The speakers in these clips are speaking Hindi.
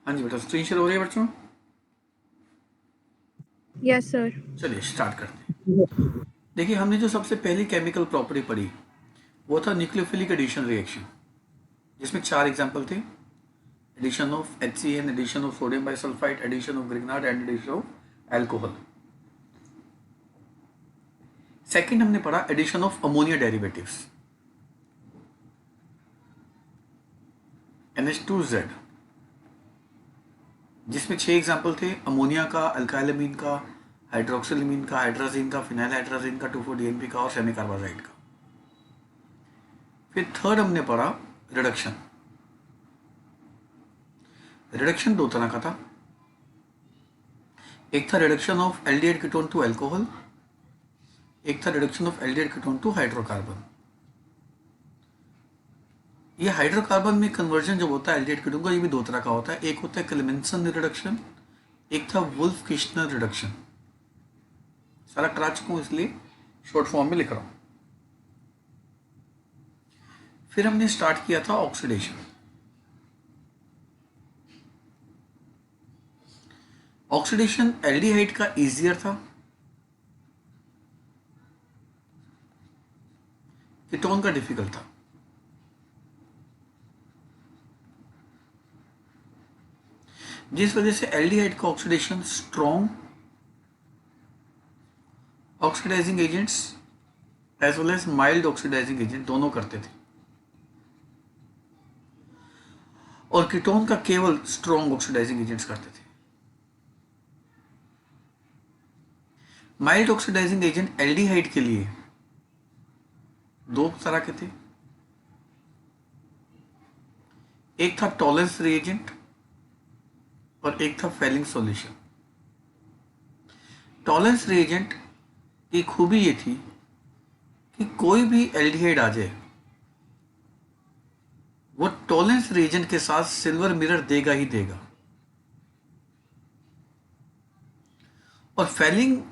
हाँ जी बेटा, स्क्रीन शेयर हो रही है बच्चों? Yes sir. चलिए स्टार्ट करते हैं। देखिए, हमने जो सबसे पहली केमिकल प्रॉपर्टी पढ़ी वो था न्यूक्लियोफिलिक एडिशन रिएक्शन, जिसमें 4 एग्जाम्पल थे। Addition of HCN, addition of sodium bisulphide, addition of Grignard and addition of alcohol. Second हमने पढ़ा addition of ammonia derivatives, NH2Z, जिसमें 6 एग्जाम्पल थे। अमोनिया का, अल्काइलमीन का, हाइड्रोक्सिलमीन का, हाइड्राजीन का, फिनाइल हाइड्राजीन का, 2,4-DNP का और सेमी कार्बाजाइड का। फिर थर्ड हमने पढ़ा रिडक्शन। रिडक्शन 2 तरह का था। एक था reduction of aldehyde ketone to alcohol, एक था reduction of aldehyde ketone to hydrocarbon. ये हाइड्रोकार्बन में कन्वर्जन जब होता है एल्डिहाइड कीटोन का, ये भी 2 तरह का होता है। एक होता है क्लेमेंसन रिडक्शन, एक था वुल्फ किश्नर रिडक्शन। सारा करा चुका हूं, इसलिए शॉर्ट फॉर्म में लिख रहा हूं। फिर हमने स्टार्ट किया था ऑक्सीडेशन। ऑक्सीडेशन एल्डिहाइड का इजियर था, कीटोन का डिफिकल्ट था। जिस वजह से एल्डिहाइड का oxidation strong oxidising agents as well as mild oxidising agent दोनों करते थे, और कीटोन का केवल स्ट्रॉन्ग ऑक्सीडाइजिंग एजेंट्स करते थे। माइल्ड ऑक्सीडाइजिंग एजेंट एल्डिहाइड के लिए 2 तरह के थे। एक था टॉलेंस रिएजेंट और एक था फेलिंग सॉल्यूशन। टॉलेंस रिएजेंट की खूबी ये थी कि कोई भी एल्डिहाइड आ जाए वो टॉलेंस रिएजेंट के साथ सिल्वर मिरर देगा ही देगा। और फेलिंग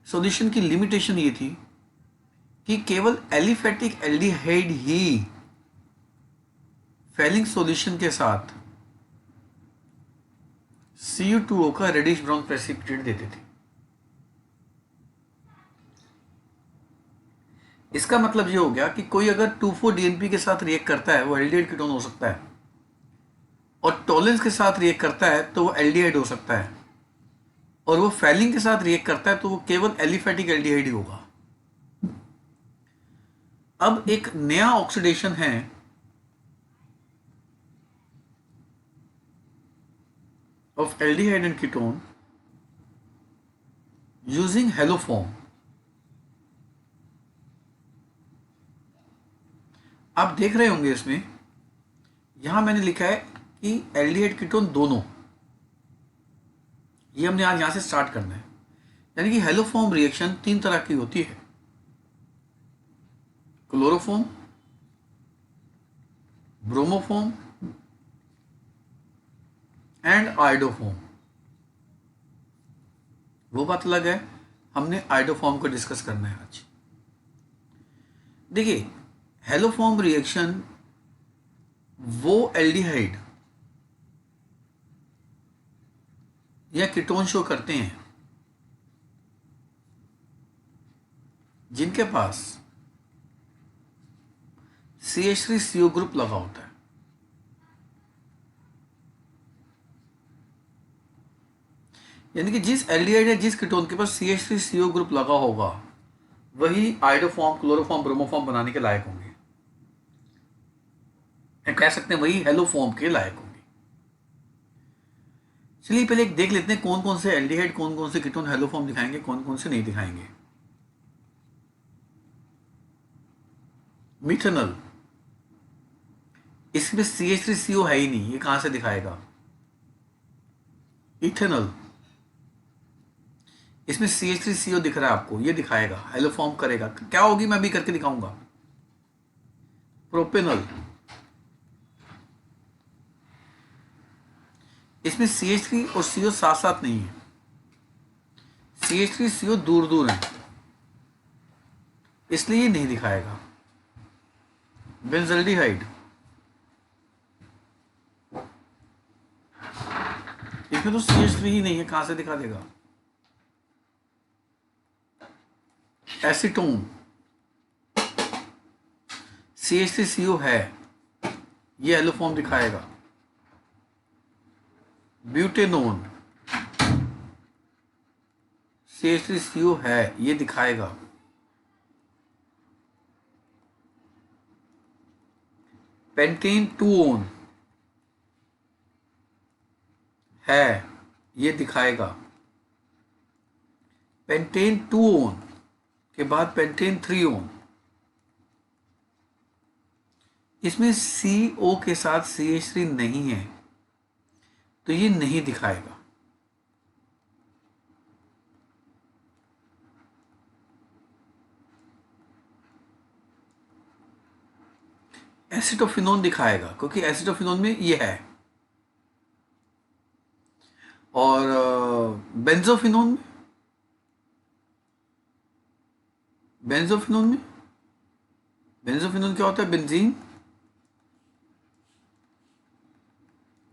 सॉल्यूशन की लिमिटेशन ये थी कि केवल एलिफेटिक एल्डिहाइड ही फेलिंग सॉल्यूशन के साथ Cu2O का रेडिश ब्राउन प्रेसिपिटेट देते थे। इसका मतलब ये हो गया कि कोई अगर 2,4-DNP के साथ रिएक्ट करता है वो एल्डिहाइड कीटोन हो सकता है, और टॉलेंस के साथ रिएक्ट करता है तो वो एल्डिहाइड हो सकता है, और वो फेलिंग के साथ रिएक्ट करता है तो वो केवल एलिफेटिक एल्डिहाइड ही होगा। अब एक नया ऑक्सीडेशन है of aldehyde and ketone using haloform. आप देख रहे होंगे इसमें, यहां मैंने लिखा है कि एल्डिहाइड कीटोन दोनों, ये हमने आज यहां से स्टार्ट करना है। यानी कि हेलोफॉर्म रिएक्शन 3 तरह की होती है, क्लोरोफॉर्म, ब्रोमोफॉर्म एंड आइडोफॉर्म। वो बात अलग है, हमने आइडोफॉर्म को डिस्कस करना है आज। देखिए, हेलोफॉर्म रिएक्शन वो एल्डिहाइड या कीटोन शो करते हैं जिनके पास CH3CO ग्रुप लगा होता है। यानी कि जिस एल्डिहाइड या जिस कीटोन के पास CH3CO ग्रुप लगा होगा वही आइडोफॉर्म, क्लोरोफॉर्म, ब्रोमोफॉर्म बनाने के लायक होंगे, या कह सकते हैं वही हेलोफॉर्म के लायक होंगे। चलिए पहले एक देख लेते हैं कौन कौन से एल्डिहाइड, कौन कौन से कीटोन हेलोफॉर्म दिखाएंगे, कौन कौन से नहीं दिखाएंगे। मिथेनॉल, इसमें CH3CO है ही नहीं, ये कहां से दिखाएगा। इथेनॉल, इसमें CH3CO दिख रहा है आपको, ये दिखाएगा, हेलोफॉर्म करेगा। क्या होगी मैं भी करके दिखाऊंगा। प्रोपेनॉल, इसमें CH3 और CO साथ साथ नहीं है, CH3CO दूर दूर है, इसलिए ये नहीं दिखाएगा। बेंजल्डिहाइड, इसमें तो CH3 ही नहीं है, कहां से दिखा देगा? एसीटोन CH3CO है, ये एलो फॉर्म दिखाएगा। ब्यूटेनोन CH3CO है, ये दिखाएगा। पेंटेन 2 है, ये दिखाएगा। पेंटेन 2 के बाद पेंटेन 3 इसमें CO के साथ CH3 नहीं है, तो ये नहीं दिखाएगा। एसिटोफिनोन दिखाएगा, क्योंकि एसिटोफिनोन में ये है। और बेंजोफिनोन में बेंजोफिनोन क्या होता है? बेंजीन,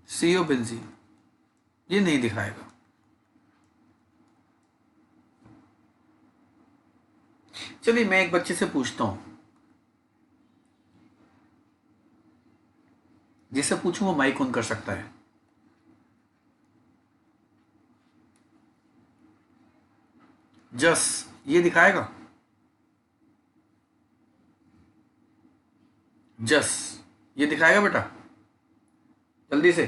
CO बेंजीन, ये नहीं दिखाएगा। चलिए मैं एक बच्चे से पूछता हूं, जिससे पूछूं वो माइक ऑन कर सकता है। जस, ये दिखाएगा? जस, ये दिखाएगा बेटा? जल्दी से।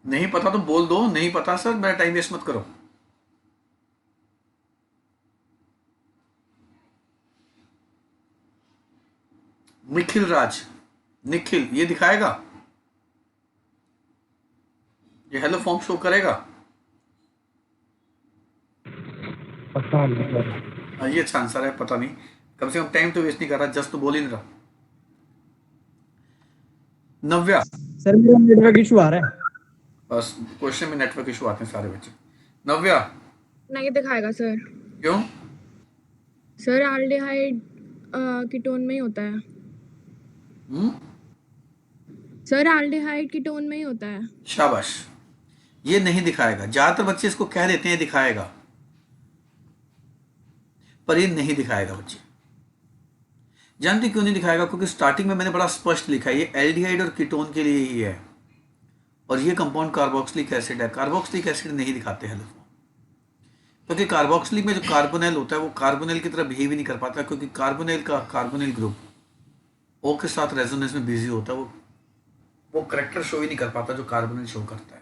नहीं पता तो बोल दो, नहीं पता सर, मेरा टाइम वेस्ट मत करो। निखिल राज, निखिल, ये दिखाएगा? ये हेलो फॉर्म शो करेगा? पता नहीं। ये अच्छा आंसर है, पता नहीं। कम से कम टाइम तो वेस्ट नहीं कर रहा, जस्ट तो बोल ही नहीं रहा। नव्या, सर मेरा नेटवर्क इशू आ रहा है। बस क्वेश्चन में नेटवर्क इशू आते हैं सारे बच्चे। नव्या, नहीं दिखाएगा सर। क्यों? सर एल्डिहाइड कीटोन में ही होता है। सर एल्डिहाइड कीटोन में ही होता है। शाबाश, ये नहीं दिखाएगा। ज्यादातर बच्चे इसको कह देते हैं दिखाएगा, पर ये नहीं दिखाएगा बच्चे। जानते क्यों नहीं दिखाएगा? क्योंकि स्टार्टिंग में मैंने बड़ा स्पष्ट लिखा है, ये एल्डिहाइड और कीटोन के लिए ही है, और ये कंपाउंड कार्बोक्सिलिक एसिड है। कार्बोक्सिलिक एसिड नहीं दिखाते हेलो फॉर्म, क्योंकि कार्बोक्सिलिक में जो कार्बोनिल होता है वो कार्बोनिल की तरह बिहेव ही नहीं कर पाता, क्योंकि कार्बोनिल का कार्बोनिल ग्रुप O के साथ रेजोनेंस में बिजी होता है, वो करेक्टर शो ही नहीं कर पाता जो कार्बोनिल शो करता है।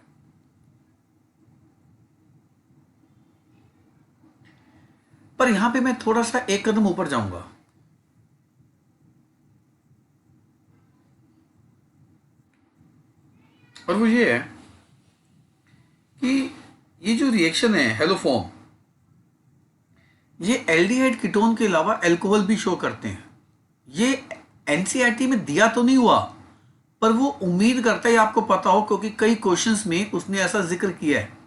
पर यहां पे मैं थोड़ा सा एक कदम ऊपर जाऊंगा। और वो ये है कि ये जो रिएक्शन है हेलो फॉर्म, ये एल्डिहाइड कीटोन के अलावा अल्कोहल भी शो करते हैं। ये एनसीईआरटी में दिया तो नहीं हुआ, पर वो उम्मीद करता है आपको पता हो, क्योंकि कई क्वेश्चंस में उसने ऐसा जिक्र किया है।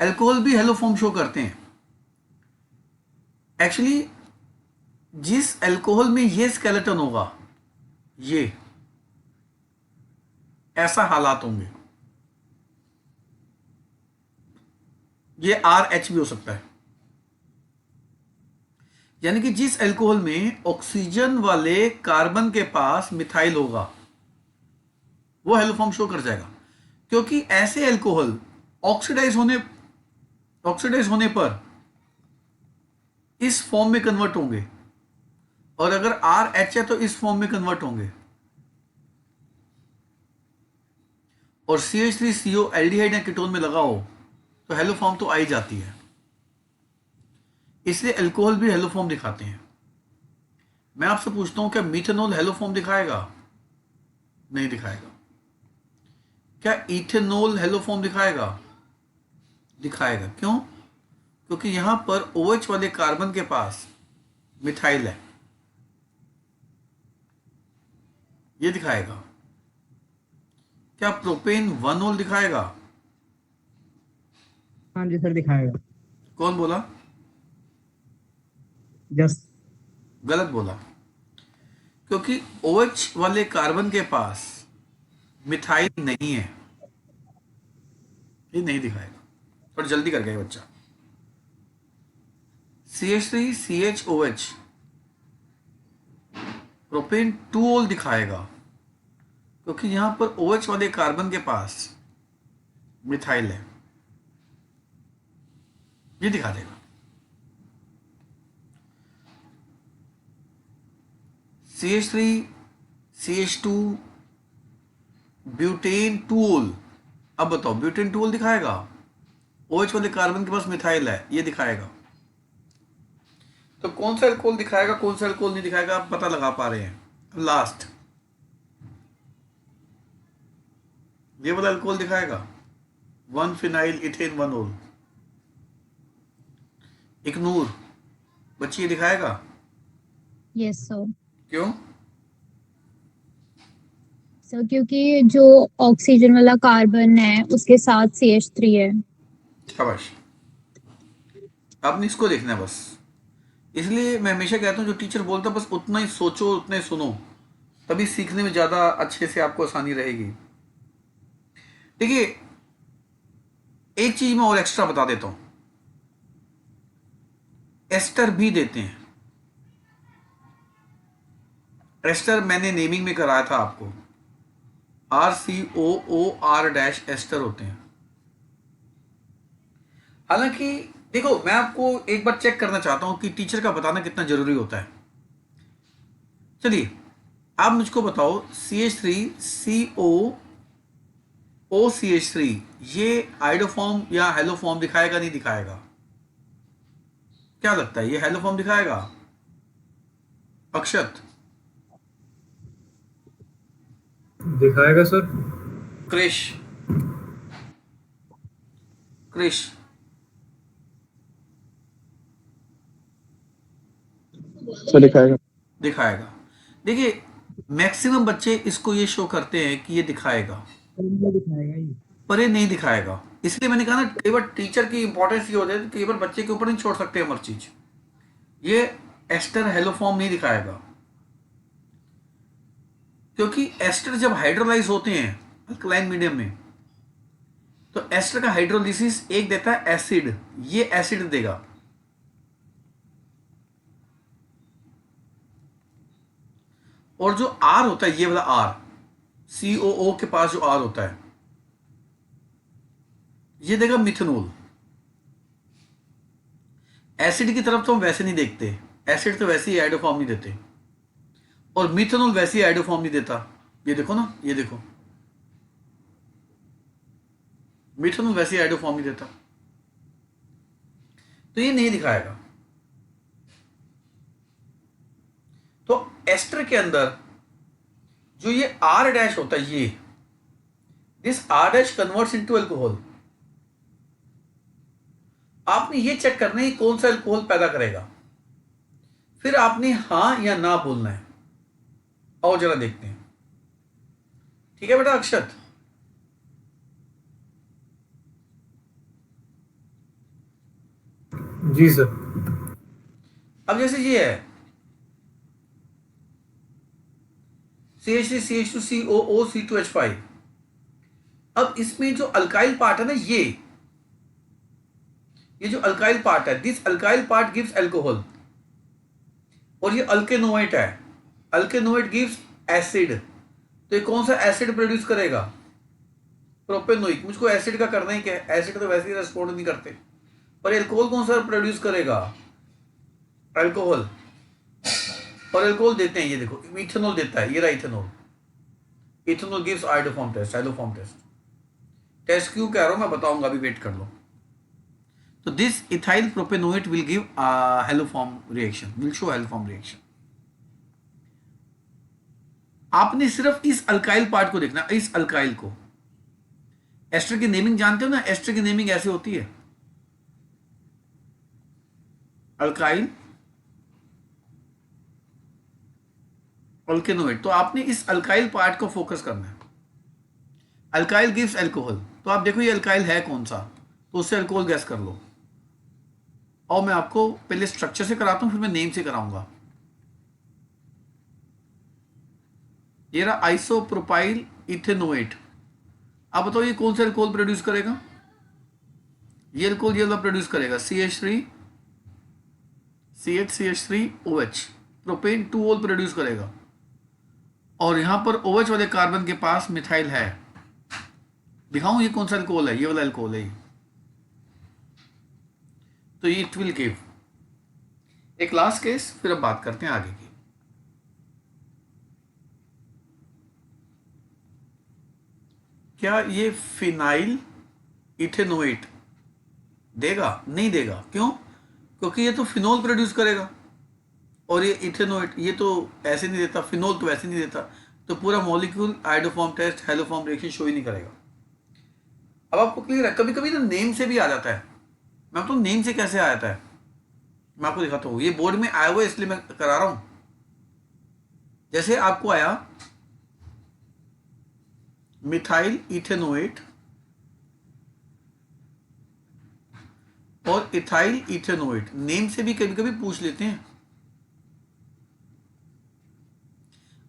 अल्कोहल भी हेलो फॉर्म शो करते हैं। एक्चुअली जिस अल्कोहल में ये स्केलेटन होगा, ये ऐसा हालात होंगे, ये RH भी हो सकता है। यानी कि जिस अल्कोहल में ऑक्सीजन वाले कार्बन के पास मिथाइल होगा, वो हेलो फॉर्म शो कर जाएगा, क्योंकि ऐसे अल्कोहल ऑक्सीडाइज होने पर इस फॉर्म में कन्वर्ट होंगे, और अगर RH है तो इस फॉर्म में कन्वर्ट होंगे, और CH3CO एल्डिहाइड या कीटोन में लगा हो तो हेलो फॉर्म तो आ ही जाती है। इसलिए अल्कोहल भी हेलो फॉर्म दिखाते हैं। मैं आपसे पूछता हूं, क्या मीथेनॉल हेलो फॉर्म दिखाएगा? नहीं दिखाएगा। क्या इथेनॉल हेलो फॉर्म दिखाएगा? दिखाएगा। क्यों? क्योंकि यहां पर OH वाले कार्बन के पास मिथाइल है, ये दिखाएगा। क्या प्रोपेन 1-ol दिखाएगा? हाँ जी सर दिखाएगा। कौन बोला? जस्ट गलत बोला। क्योंकि OH वाले कार्बन के पास मिथाइल नहीं है, ये नहीं दिखाएगा। और जल्दी कर गया बच्चा। CH3CHOH प्रोपेन 2 दिखाएगा, क्योंकि यहां पर OH वाले कार्बन के पास मिथाइल है, ये दिखा देगा। CH3CH2 butane 2। अब बताओ ब्यूटेन 2 दिखाएगा, OH वाले कार्बन के पास मिथाइल है, ये दिखाएगा। तो कौन सा अल्कोहल दिखाएगा, कौन सा अल्कोहल नहीं दिखाएगा, आप पता लगा पा रहे हैं। लास्ट ये वाला अल्कोहल दिखाएगा, 1 फिनाइल इथेन 1 ओल। इग्नोर बच्ची ये दिखाएगा, यस सर। क्यों? सर क्योंकि जो ऑक्सीजन वाला कार्बन है उसके साथ CH3 है। शाबाश, आपने इसको देखना है बस। इसलिए मैं हमेशा कहता हूँ जो टीचर बोलता है बस उतना ही सोचो, उतना ही सुनो, तभी सीखने में ज्यादा अच्छे से आपको आसानी रहेगी। देखिए एक चीज मैं और एक्स्ट्रा बता देता हूं, एस्टर भी देते हैं। एस्टर मैंने नेमिंग में कराया था आपको, RCOOR- एस्टर होते हैं। हालांकि देखो मैं आपको एक बार चेक करना चाहता हूं कि टीचर का बताना कितना जरूरी होता है। चलिए आप मुझको बताओ, CH3COOCH3 ये आइडोफॉर्म या हेलोफॉर्म दिखाएगा नहीं दिखाएगा? क्या लगता है, ये हेलोफॉर्म दिखाएगा? अक्षत? दिखाएगा सर। क्रिश? क्रिश? सर दिखाएगा। दिखाएगा। देखिए मैक्सिमम बच्चे इसको ये शो करते हैं कि ये दिखाएगा, दिखाएगा ही। पर ये नहीं दिखाएगा। इसलिए मैंने कहा ना, कई बार टीचर की इंपॉर्टेंस ये हो जाती है, कई बार बच्चे के ऊपर नहीं छोड़ सकते हम हर चीज। ये एस्टर हेलोफॉर्म नहीं दिखाएगा, क्योंकि एस्टर जब हाइड्रोलाइज होते हैं अल्कलाइन मीडियम में, तो एस्टर का हाइड्रोलिसिस एक देता है एसिड, ये एसिड देगा। और जो आर होता है, ये वाला आर, COO के पास जो आर होता है, ये देगा मिथेनॉल। एसिड की तरफ तो हम वैसे नहीं देखते, एसिड तो वैसे ही आइडोफॉर्म नहीं देते, और मिथेनॉल वैसे ही आइडोफॉर्म नहीं देता। ये देखो ना, ये देखो, मिथेनॉल वैसे ही आइडोफॉर्म नहीं देता, तो ये नहीं दिखाएगा। तो एस्टर के अंदर जो ये R- होता है, ये this R- converts into alcohol. आपने ये चेक करना है कौन सा अल्कोहल पैदा करेगा, फिर आपने हां या ना बोलना है। आओ जरा देखते हैं, ठीक है बेटा अक्षत? जी सर। अब जैसे ये है CH3 CH2 COO C2H5, अब इसमें जो अल्काइल पार्ट है ना, ये जो अल्काइल पार्ट है, this alkyl part gives alcohol, और ये अल्केनोएट है, अल्केनोएट गिव्स एसिड। तो ये कौन सा एसिड प्रोड्यूस करेगा? प्रोपेनोइक। मुझको एसिड का करना ही क्या है, एसिड तो वैसे ही रेस्पॉन्ड नहीं करते, पर अल्कोहल कौन सा प्रोड्यूस करेगा? अल्कोहल। और अल्कोहल देते हैं, ये देखो इथेनॉल देता है, ये रहा ethanol. Ethanol gives iodoform test, haloform test. Test क्यों कह रहा हूं मैं बताऊंगा, अभी वेट कर लो। तो this ethyl propanoate will give haloform reaction, will show haloform reaction. आपने सिर्फ इस अल्काइल पार्ट को देखना, इस अल्काइल को। एस्टर की नेमिंग जानते हो ना, एस्टर की नेमिंग ऐसे होती है, अल्काइल, अल्केनोएट। तो आपने इस अल्काइल पार्ट को फोकस करना है। अल्काइल गिव्स अल्कोहल, तो आप देखो ये अल्काइल है कौन सा, तो उससे अल्कोहल गैस कर लो। और मैं आपको पहले स्ट्रक्चर से कराता हूं, फिर मैं नेम से कराऊंगा। ये रहा आइसोप्रोपाइल इथेनोएट। अब बताओ ये कौन सा अल्कोहल प्रोड्यूस करेगा? ये अल्कोहल ये वाला प्रोड्यूस करेगा CH3 CH3OH, प्रोपेन 2 ओल प्रोड्यूस करेगा। और यहां पर OH वाले कार्बन के पास मिथाइल है। दिखाऊं ये कौन सा अल्कोहल है? ये वाला अल्कोहल है ये। तो ये इट विल गिव एक लास्ट केस, फिर अब बात करते हैं आगे की। क्या ये फिनाइल इथेनोएट देगा? नहीं देगा। क्यों? क्योंकि ये तो फिनोल प्रोड्यूस करेगा और ये इथेनोएट ये तो ऐसे नहीं देता, फिनोल तो ऐसे नहीं देता। तो पूरा molecule iodoform test haloform reaction show ही नहीं करेगा। अब आपको क्लियर है? कभी कभी तो नेम से भी आ जाता है। मैं आपको नेम से कैसे आ जाता है मैं आपको दिखाता हूँ। ये बोर्ड में आया हुआ है इसलिए मैं करा रहा हूं। जैसे आपको आया मिथाइल इथेनोएट और इथाइल इथेनोएट, नेम से भी कभी कभी पूछ लेते हैं।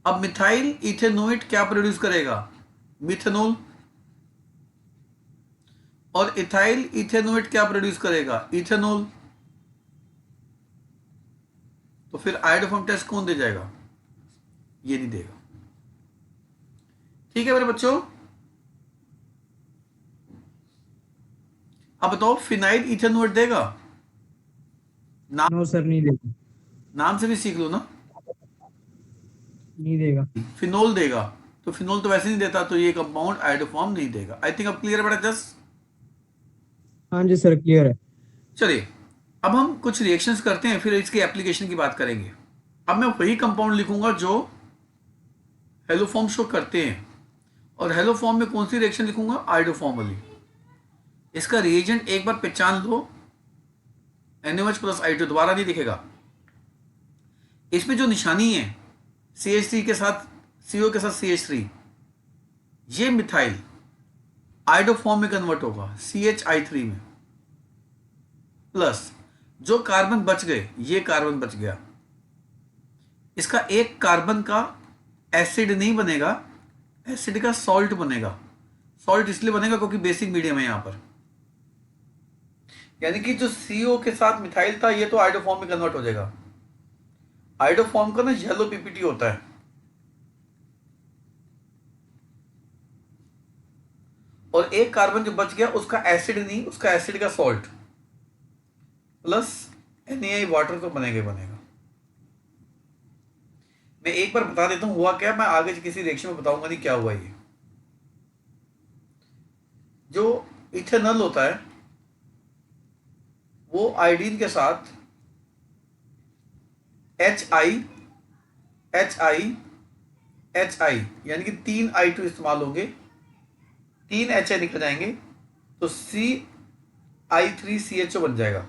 अब मिथाइल इथेनोएट क्या प्रोड्यूस करेगा? मिथेनॉल। और इथाइल इथेनोएट क्या प्रोड्यूस करेगा? इथेनॉल। तो फिर आयोडोफॉर्म टेस्ट कौन दे जाएगा? ये नहीं देगा। ठीक है मेरे बच्चों, अब बताओ फिनाइल इथेनोएट देगा? नाम नो सर, नहीं देगा। नाम से भी सीख लो ना। नहीं देगा। फिनोल देगा। तो फिनोल तो वैसे नहीं देता, तो ये कंपाउंड आयोडोफॉर्म नहीं देगा। आई थिंक अब क्लियर है बेटा जस्ट। हाँ जी सर, क्लियर है। चलिए अब हम कुछ रिएक्शंस करते हैं, फिर इसकी एप्लीकेशन की बात करेंगे। अब मैं वही कंपाउंड लिखूंगा जो हेलोफॉर्म शो करते हैं। और हेलोफॉर्म में कौन सी रिएक्शन लिखूंगा? आयोडोफॉर्म वाली। इसका रिएजेंट एक बार पहचान लो, NaOH प्लस I2, दोबारा नहीं दिखेगा। इसमें जो निशानी है CH3 के साथ CO के साथ CH3, ये मिथाइल आयोडोफॉर्म में कन्वर्ट होगा CHI3 में। प्लस जो कार्बन बच गए, ये कार्बन बच गया, इसका एक कार्बन का एसिड नहीं बनेगा, एसिड का सॉल्ट बनेगा। सॉल्ट इसलिए बनेगा क्योंकि बेसिक मीडियम है यहां पर। यानी कि जो CO के साथ मिथाइल था ये तो आयोडोफॉर्म में कन्वर्ट हो जाएगा। आयोडोफॉर्म का ना येलो PPT होता है। और एक कार्बन जो बच गया उसका एसिड नहीं, उसका एसिड का सॉल्ट प्लस NaI वाटर तो बनेगा ही बनेगा। मैं एक बार बता देता हूं हुआ क्या, मैं आगे किसी रिएक्शन में बताऊंगा नहीं क्या हुआ। ये जो इथेनॉल होता है वो आयोडीन के साथ HI यानी कि 3 I2 इस्तेमाल होंगे, 3 HI निकल जाएंगे, तो CI3CHO बन जाएगा।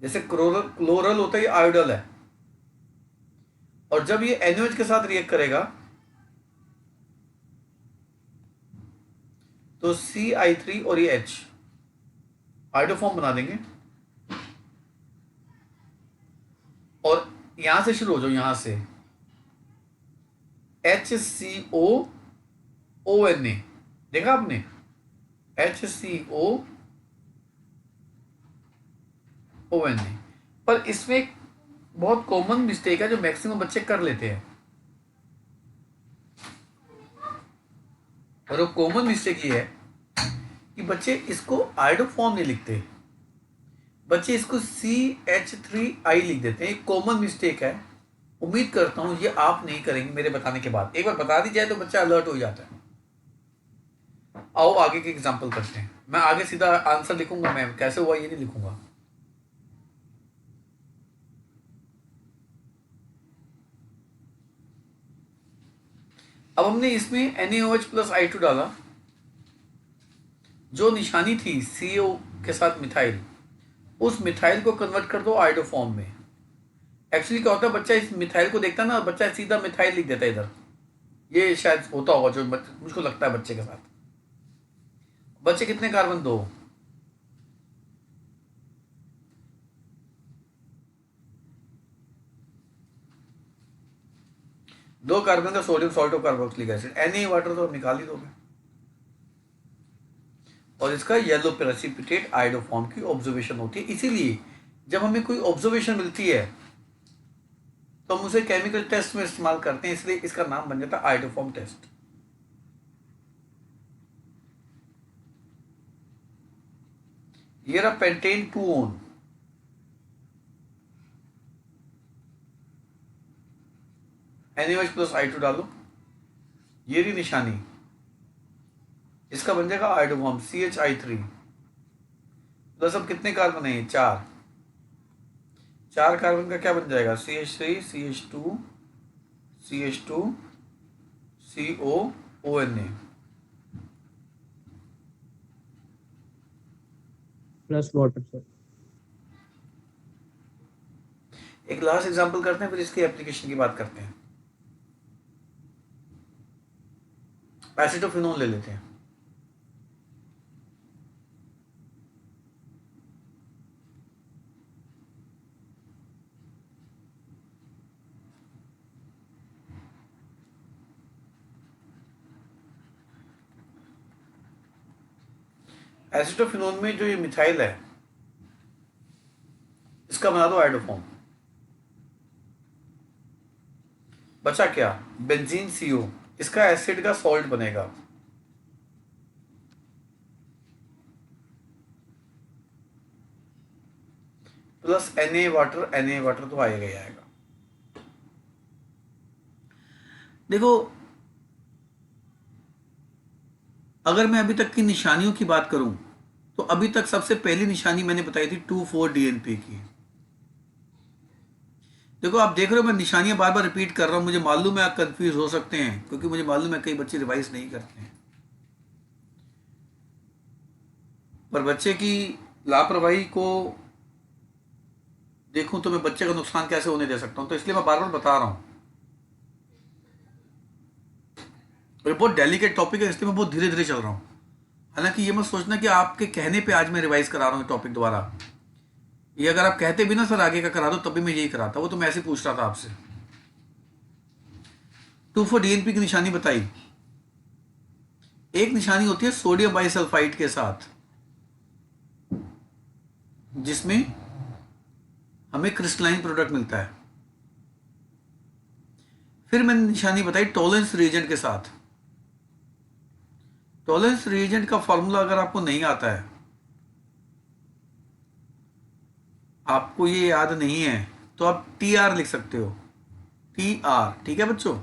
जैसे क्लोरल होता है, ये आयोडल है। और जब ये NaOH के साथ रिएक्ट करेगा तो CI3 और ये H आयोडोफॉर्म बना देंगे। और यहां से शुरू हो जाओ, यहां से HCOONA, देखा आपने? HCOONA। पर इसमें एक बहुत कॉमन मिस्टेक है जो मैक्सिमम बच्चे कर लेते हैं। और वो कॉमन मिस्टेक ये है कि बच्चे इसको आयोडोफॉर्म नहीं लिखते, बच्चे इसको CH3I लिख देते हैं। एक कॉमन मिस्टेक है। उम्मीद करता हूं ये आप नहीं करेंगे मेरे बताने के बाद। एक बार बता दी जाए तो बच्चा अलर्ट हो जाता है। आओ आगे के एग्जांपल करते हैं। मैं आगे सीधा आंसर लिखूंगा, मैं कैसे हुआ ये नहीं लिखूंगा। अब हमने इसमें NaOH प्लस I2 डाला, जो निशानी थी CO के साथ मिथाइल, उस मिथाइल को कन्वर्ट कर दो आयोडोफॉर्म में। एक्चुअली क्या होता है, बच्चा इस मिथाइल को देखता है ना, बच्चा सीधा मिथाइल लिख देता है इधर। ये शायद होता होगा जो मुझको लगता है बच्चे के साथ। बच्चे कितने कार्बन? 2। 2 कार्बन का सोडियम सॉल्ट और कार्बोक्सिलिक एसिड, Na वाटर तो निकाल ही दोगे। और इसका येलो प्रेसिपिटेट आयोडोफॉर्म की ऑब्जर्वेशन होती है। इसीलिए जब हमें कोई ऑब्जर्वेशन मिलती है तो हम उसे केमिकल टेस्ट में इस्तेमाल करते हैं, इसलिए इसका नाम बन जाता है आयोडोफॉर्म टेस्ट। ये रहा pentane 2-on, NaOH plus I2 डालो, ये रही निशानी, इसका बन जाएगा आयोडोफॉर्म CH3 प्लस। अब कितने कार्बन है? 4। 4 कार्बन का क्या बन जाएगा? CH3 CH2 CH2 COONA plus water sir. एक लास्ट एग्जांपल करते हैं, फिर इसकी एप्लीकेशन की बात करते हैं। एसिटोफिनोन ले लेते हैं। एसिटोफिनोन में जो ये मिथाइल है, इसका बना दो आयोडोफॉर्म। बचा क्या? बेंजीन CO, इसका एसिड का सॉल्ट बनेगा। प्लस Na वाटर तो आएगा ही आएगा। देखो, अगर मैं अभी तक की निशानियों की बात करूं तो अभी तक सबसे पहली निशानी मैंने बताई थी 2,4-DNP की। देखो, आप देख रहे हो मैं निशानियां बार बार रिपीट कर रहा हूं, मुझे मालूम है आप कंफ्यूज हो सकते हैं, क्योंकि मुझे मालूम है कई बच्चे रिवाइज नहीं करते हैं। पर बच्चे की लापरवाही को देखूं तो मैं बच्चे का नुकसान कैसे होने दे सकता हूं, तो इसलिए मैं बार बार बता रहा हूं। और बहुत डेलिकेट टॉपिक है, इसलिए मैं बहुत धीरे धीरे चल रहा हूं। हालांकि ये मत सोचना कि आपके कहने पे आज मैं रिवाइज करा रहा हूं टॉपिक दोबारा। ये अगर आप कहते भी ना सर आगे का करा दो, तब भी मैं यही कराता। वो तो मैं ऐसे पूछ रहा था आपसे। 2,4-DNP की निशानी बताई। एक निशानी होती है सोडियम बाइसल्फाइड के साथ, जिसमें हमें क्रिस्टलाइन प्रोडक्ट मिलता है। फिर मैंने निशानी बताई टॉलरेंस रिएजेंट के साथ। टॉलरेंस रिएजेंट का फॉर्मूला अगर आपको नहीं आता है, आपको ये याद नहीं है, तो आप TR लिख सकते हो। TR, ठीक है बच्चों?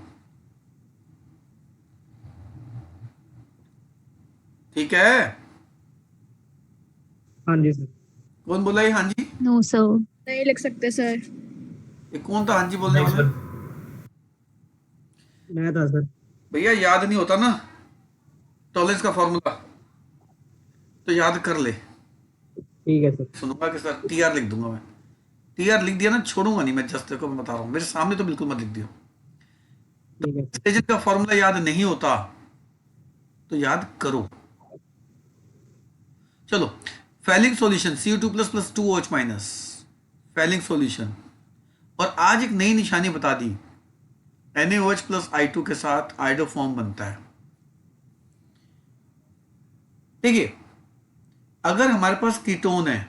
ठीक है? हाँ जी सर। कौन बोला ये हाँ जी? No sir. नहीं लिख सकते सर। ये कौन था हाँ जी बोलने वाला? मैं था सर। भैया याद नहीं होता ना टॉलरेंस का फॉर्मूला, तो याद कर ले। ठीक है सर। सुनूंगा कि सर TR लिख दूंगा मैं। TR लिख दिया ना, छोड़ूंगा नहीं मैं। जस्ट को मैं बता रहा हूँ, मेरे सामने तो बिल्कुल मत लिख दियो। ठीक है सर। रिएजेंट का फॉर्मूला याद नहीं होता तो याद करो। चलो, falling solution Cu2 plus plus 2OH minus, falling solution. और आज एक नई निशानी बता दी, NaOH प्लस I2 के साथ आयोडोफॉर्म बनता है। देखिए, अगर हमारे पास कीटोन है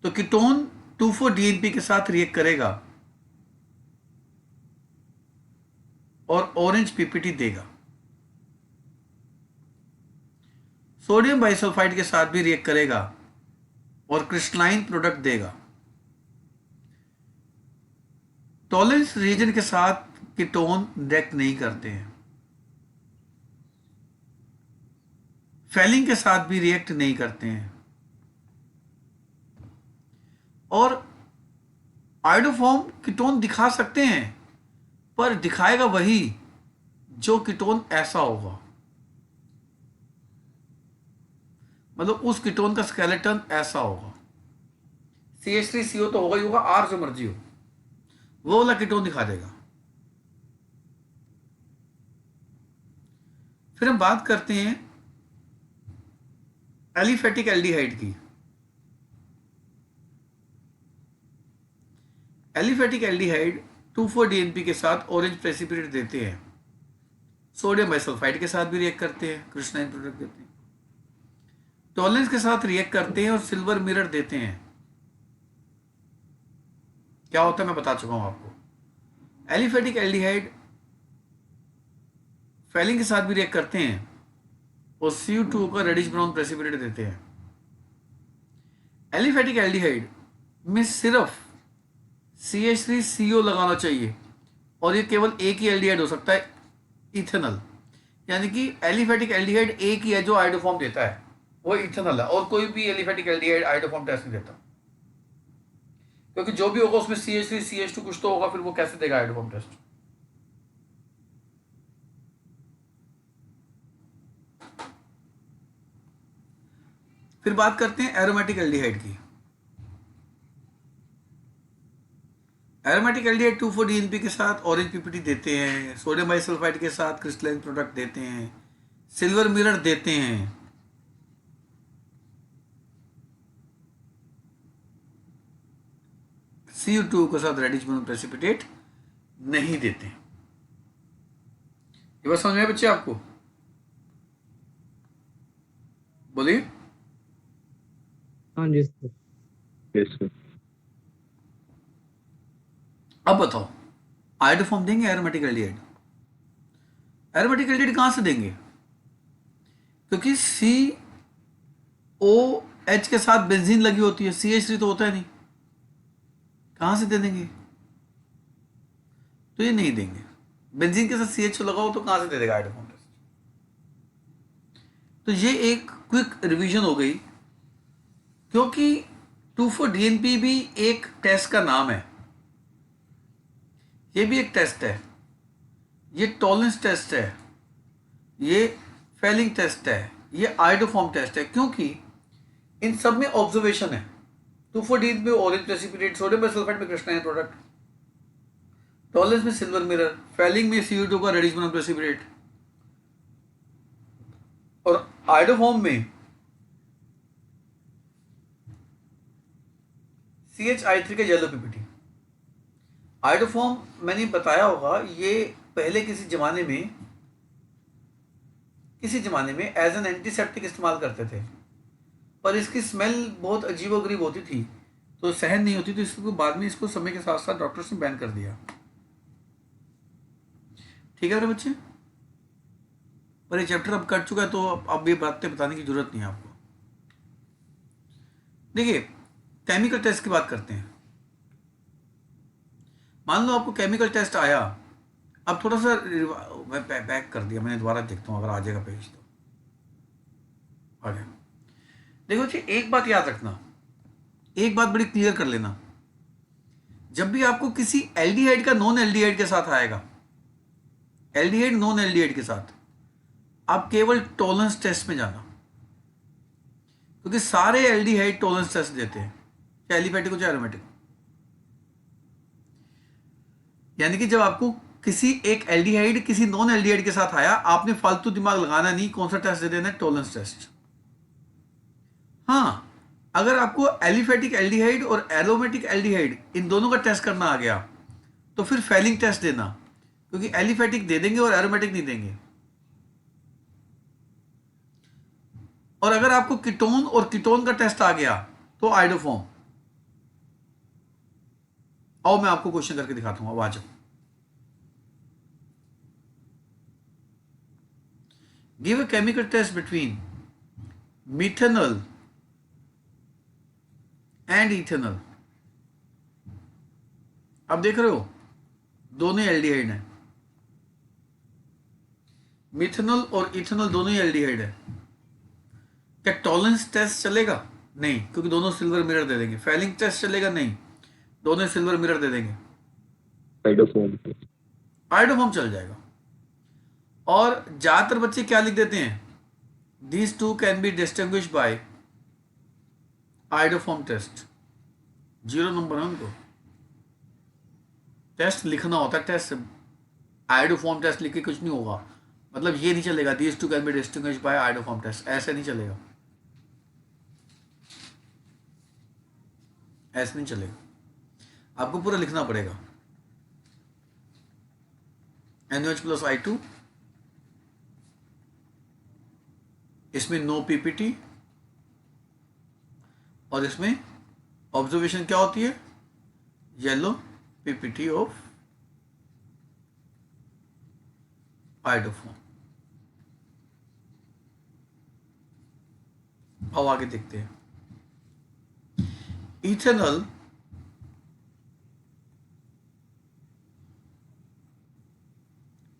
तो कीटोन 2,4-DNP के साथ रिएक्ट करेगा और ऑरेंज PPT देगा। सोडियम बाइसल्फाइड के साथ भी रिएक्ट करेगा और क्रिस्टलाइन प्रोडक्ट देगा। टॉलरेंस रीजन के साथ कीटोन रिएक्ट नहीं करते हैं, फैलिंग के साथ भी रिएक्ट नहीं करते हैं, और आयोडोफॉर्म कीटोन दिखा सकते हैं, पर दिखाएगा वही जो कीटोन ऐसा होगा। मतलब उस कीटोन का स्केलेटन ऐसा होगा। CH3CO तो होगा ही होगा, R जो मर्जी हो, वो वाला कीटोन दिखा देगा। फिर हम बात करते हैं एलिफेटिक एल्डिहाइड की। एलिफेटिक एल्डिहाइड 2,4-DNP के साथ ऑरेंज प्रेसिपिटेट देते हैं, सोडियम बाइसल्फाइड के साथ भी रिएक्ट करते हैं, क्रिस्टलाइन प्रोडक्ट देते हैं, टॉलरेंस के साथ रिएक्ट करते हैं और सिल्वर मिरर देते हैं। क्या होता है मैं बता चुका हूं आपको। एलिफेटिक एल्डिहाइड फैलिंग के साथ भी रिएक्ट करते हैं और Cu2 का रेडिश ब्राउन प्रेसिपिटेट देते हैं। एलिफेटिक एल्डिहाइड में सिर्फ CH3CO लगाना चाहिए और ये केवल एक ही एल्डिहाइड हो सकता है, इथेनॉल। यानी कि एलिफेटिक एल्डिहाइड एक ही है जो आयोडोफॉर्म देता है, वो इथेनॉल है, और कोई भी एलिफेटिक एल्डिहाइड आयोडोफॉर्म टेस्ट नहीं देता, क्योंकि जो भी होगा उसमें CH3 CH2 कुछ तो होगा, फिर वो कैसे देगा आयोडोफॉर्म टेस्ट। फिर बात करते हैं एरोमेटिक एल्डिहाइड की। एरोमेटिक एल्डिहाइड 2,4-DNP के साथ ऑरेंज पीपीटी देते हैं, सोडियम बाइसल्फाइड के साथ क्रिस्टलाइन प्रोडक्ट देते हैं, सिल्वर मिरर देते हैं। Cu2 के साथ रेडिश ब्राउन प्रेसिपिटेट नहीं देते। ये बात समझ में आया बच्चे आपको? बोलिए। हाँ जी सर। Yes sir. अब बताओ, आयोडोफॉर्म देंगे एरोमेटिक एल्डिहाइड? एरोमेटिक एल्डिहाइड कहां से देंगे? क्योंकि COH के साथ बेंजीन लगी होती है, CH3 तो होता है नहीं, कहां से दे देंगे? तो ये नहीं देंगे। बेंजीन के साथ CH लगाओ तो कहां से दे देगा आयोडोफॉर्म टेस्ट? तो ये एक क्विक रिवीजन हो गई, क्योंकि 2,4-DNP भी एक टेस्ट का नाम है, ये भी एक टेस्ट है, ये टॉलरेंस टेस्ट है, ये फेलिंग टेस्ट है, ये आयोडोफॉर्म टेस्ट है, क्योंकि इन सब में ऑब्जर्वेशन है। 2,4-DNP में ऑरेंज प्रेसिपिटेट, सोडियम बाइसल्फाइड में क्रिस्टलाइन प्रोडक्ट, टॉलरेंस में सिल्वर मिरर, फेलिंग में Cu2 का रेडिश ब्राउन प्रेसिपिटेट, और आयोडोफॉर्म में CH3 का येलो पीपीटी। आयोडोफॉर्म मैंने बताया होगा, ये पहले किसी जमाने में एज एन एंटीसेप्टिक इस्तेमाल करते थे, पर इसकी स्मेल बहुत अजीबोगरीब होती थी, तो सहन नहीं होती, तो इसको बाद में इसको समय के साथ साथ डॉक्टर्स ने बैन कर दिया। ठीक है मेरे बच्चे, पर ये चैप्टर अब कट चुका है, तो अब ये बातें बताने की जरूरत नहीं है आपको। देखिए, केमिकल टेस्ट की बात करते हैं। मान लो आपको केमिकल टेस्ट आया, अब थोड़ा सा बैक कर दिया मैंने, दोबारा देखता हूँ अगर आ जाएगा पेज तो आ गया। देखो जी, एक बात याद रखना, एक बात बड़ी क्लियर कर लेना, जब भी आपको किसी एल्डिहाइड का नॉन एल्डिहाइड के साथ आएगा, एल्डिहाइड नॉन एल्डिहाइड के साथ, आप केवल टॉलरेंस टेस्ट में जाना, क्योंकि सारे एल्डिहाइड टॉलरेंस टेस्ट देते हैं, चाहे एलिफेटिक हो चाहे एरोमेटिक। यानी कि जब आपको किसी एक एल्डिहाइड किसी नॉन एल्डिहाइड के साथ आया, आपने फालतू दिमाग लगाना नहीं, कौन सा टेस्ट दे देना है? Tolerance test. हाँ, अगर आपको एलिफेटिक एल्डिहाइड और एरोमेटिक एल्डिहाइड इन दोनों का टेस्ट करना आ गया, तो फिर फेलिंग टेस्ट देना, क्योंकि एलिफेटिक दे देंगे और एरोमेटिक नहीं देंगे। और अगर आपको कीटोन और कीटोन का टेस्ट आ गया तो आयोडोफॉर्म। आओ मैं आपको क्वेश्चन करके दिखाता हूं, अब आ जाओ। Give a chemical test between methanol and ethanol. अब देख रहे हो, दोनों एल्डिहाइड हैं, मिथेनॉल और इथेनॉल दोनों ही एल्डिहाइड है। क्या टॉलरेंस टेस्ट चलेगा? नहीं, क्योंकि दोनों सिल्वर मिरर दे देंगे। फेलिंग टेस्ट चलेगा? नहीं, दोनों सिल्वर मिरर दे देंगे। आयोडोफॉर्म चल जाएगा। और ज्यादातर बच्चे क्या लिख देते हैं? These two can be distinguished by iodoform test. 0 number है उनको। टेस्ट लिखना होता है, टेस्ट आयोडोफॉर्म टेस्ट लिख के कुछ नहीं होगा। मतलब ये नहीं चलेगा these two can be distinguished by iodoform test, ऐसे नहीं चलेगा, ऐसे नहीं चलेगा, आपको पूरा लिखना पड़ेगा। NaOH प्लस I2, इसमें नो पीपीटी, और इसमें ऑब्जर्वेशन क्या होती है, येलो पीपीटी ऑफ आइडोफॉर्म। अब आगे देखते हैं। इथेनॉल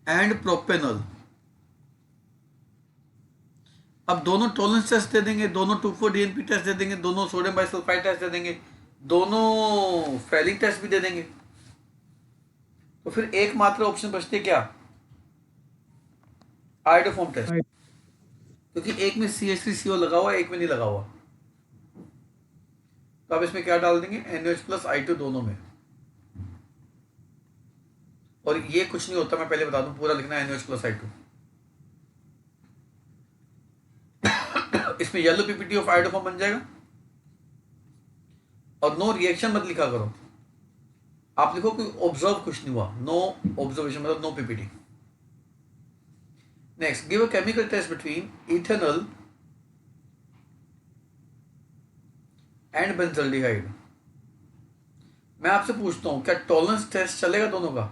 एंड प्रोपेनॉल, अब दोनों टॉलरेंस टेस्ट दे देंगे, दोनों 2,4-DNP टेस्ट दे देंगे, दोनों सोडियम बाइसल्फाइड टेस्ट दे देंगे, दोनों फेलिंग टेस्ट भी दे देंगे। तो फिर एकमात्र ऑप्शन बचते क्या, आइडोफॉर्म टेस्ट, क्योंकि एक में CH3CO लगा हुआ है, एक में नहीं लगा हुआ। तो अब इसमें क्या डाल देंगे, NaOH प्लस I2 दोनों में। और ये कुछ नहीं होता, मैं पहले बता दूं, पूरा लिखना है NaOH प्लस I2। इसमें येलो पीपीटी ऑफ आइडोफॉर्म बन जाएगा। और नो रिएक्शन मत लिखा करो, आप लिखो कोई ऑब्जर्व कुछ नहीं हुआ, नो ऑब्जर्वेशन मतलब no PPT. Next, give a chemical test between ethanol and benzaldehyde. मैं आपसे पूछता हूं, क्या टॉलरेंस टेस्ट चलेगा दोनों का,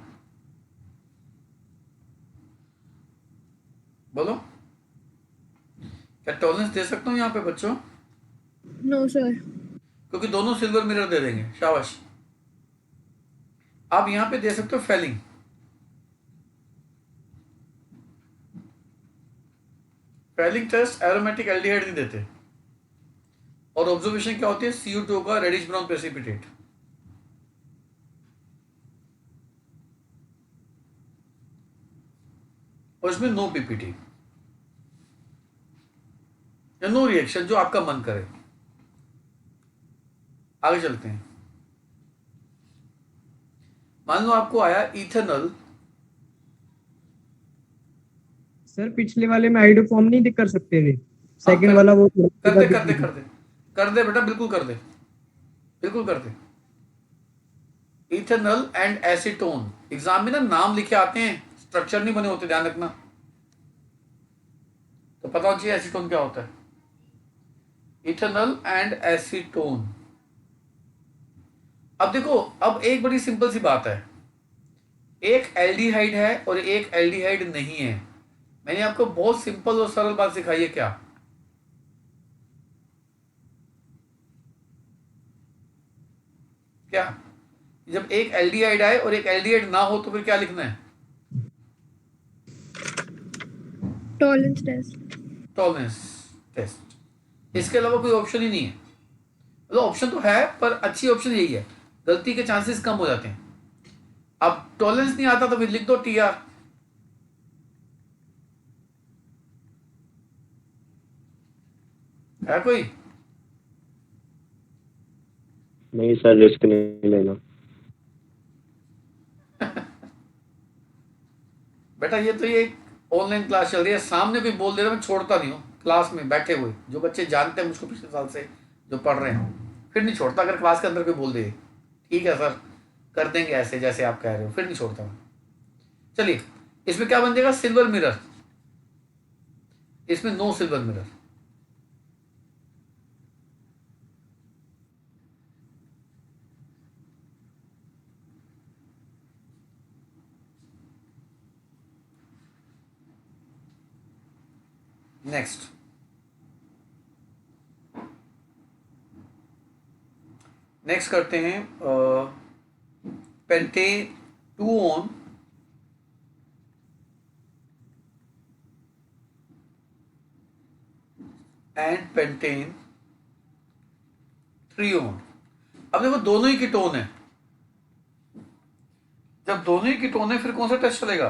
बोलो, क्या टॉलरेंस दे सकता हूं यहां पे बच्चों, नो सर। क्योंकि दोनों सिल्वर मिरर दे देंगे, शाबाश। आप यहां पे दे सकते हो Fehling, Fehling test aromatic aldehyde नहीं देते। और ऑब्जर्वेशन क्या होती है, CO2 का रेडिश ब्राउन प्रेसिपिटेट। और इसमें नो पीपीटी या नो रिएक्शन, जो आपका मन करे। आगे चलते हैं। मान लो आपको आया इथेनॉल, सर पिछले वाले में आइडोफॉर्म नहीं कर सकते थे, सेकंड कर- वाला वो कर दे कर दे कर दे कर दे बेटा, बिल्कुल कर दे, बिल्कुल कर दे। इथेनॉल एंड एसीटोन, एग्जाम में ना नाम लिखे आते हैं, स्ट्रक्चर नहीं बने होते, ध्यान रखना। तो पता होना चाहिए एसीटोन क्या होता है। इथेनॉल एंड एसीटोन, अब देखो, अब एक बड़ी सिंपल सी बात है, एक एल्डिहाइड है और एक एल्डिहाइड नहीं है। मैंने आपको बहुत सिंपल और सरल बात सिखाई है, क्या, क्या, जब एक एल्डिहाइड आए और एक एल्डिहाइड ना हो तो फिर क्या लिखना है, टॉलरेंस टेस्ट। Tolerance test. इसके अलावा कोई ऑप्शन ही नहीं है, मतलब ऑप्शन तो है पर अच्छी ऑप्शन यही है, गलती के चांसेस कम हो जाते हैं। अब टॉलरेंस नहीं आता तो फिर लिख दो TR। है कोई, नहीं सर, रिस्क नहीं लेना। बेटा ये तो ये ऑनलाइन क्लास चल रही है, सामने कोई बोल दे रहा मैं छोड़ता नहीं हूँ, क्लास में बैठे हुए जो बच्चे जानते हैं मुझको पिछले साल से जो पढ़ रहे हैं, फिर नहीं छोड़ता। अगर क्लास के अंदर कोई बोल दे ठीक है सर कर देंगे ऐसे जैसे आप कह रहे हो, फिर नहीं छोड़ता मैं। चलिए, इसमें क्या बन जाएगा, सिल्वर मिरर, इसमें no silver mirror. Next, next करते हैं pentan 2 one and pentan 3 one. अब देखो दोनों ही कीटोन है, जब दोनों ही कीटोन है फिर कौन सा टेस्ट चलेगा,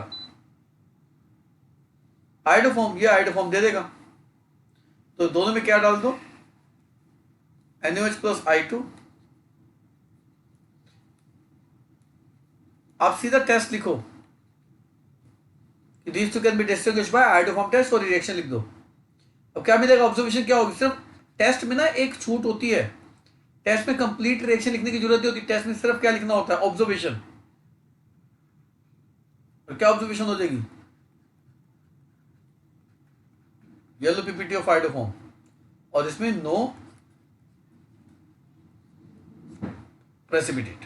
आइडोफॉर्म, ये आइडोफॉर्म दे देगा। तो दोनों में क्या डाल दो, NaOH प्लस I2। आप सीधा टेस्ट लिखो, these two can be distinguished by iodoform test, और रिएक्शन लिख दो। अब क्या मिलेगा, ऑब्जर्वेशन क्या होगी, सिर्फ टेस्ट में ना एक छूट होती है, टेस्ट में कंप्लीट रिएक्शन लिखने की जरूरत नहीं होती, टेस्ट में सिर्फ क्या लिखना होता है, ऑब्जर्वेशन। और क्या ऑब्जर्वेशन हो जाएगी? येलो पीपीटी ऑफ आइडोफॉर्म, और इसमें नो प्रेसिपिटेट।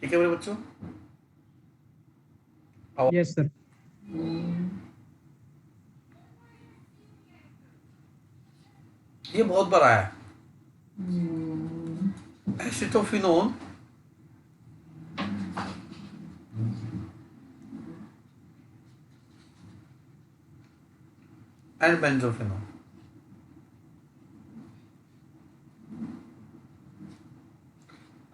ठीक है मेरे बच्चों? Yes sir. ये बहुत बार आया है। Acetophenone and benzophenone.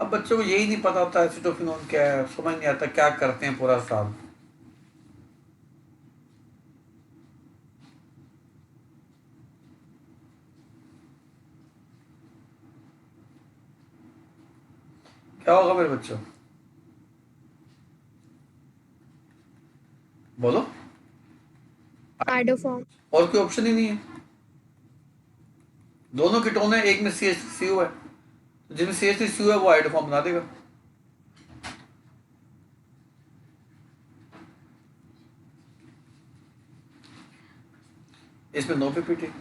अब बच्चों को यही नहीं पता होता एसिटोफिनोन क्या है, समझ नहीं आता क्या करते हैं पूरा साल। क्या होगा मेरे बच्चों? बोलो। आइडोफॉर्म। और कोई ऑप्शन ही नहीं है। दोनों कीटोन है, एक में CH3CO है, तो जिसमें CH3CO है वो आइडोफॉर्म बना देगा। इसमें नो पीपीटी।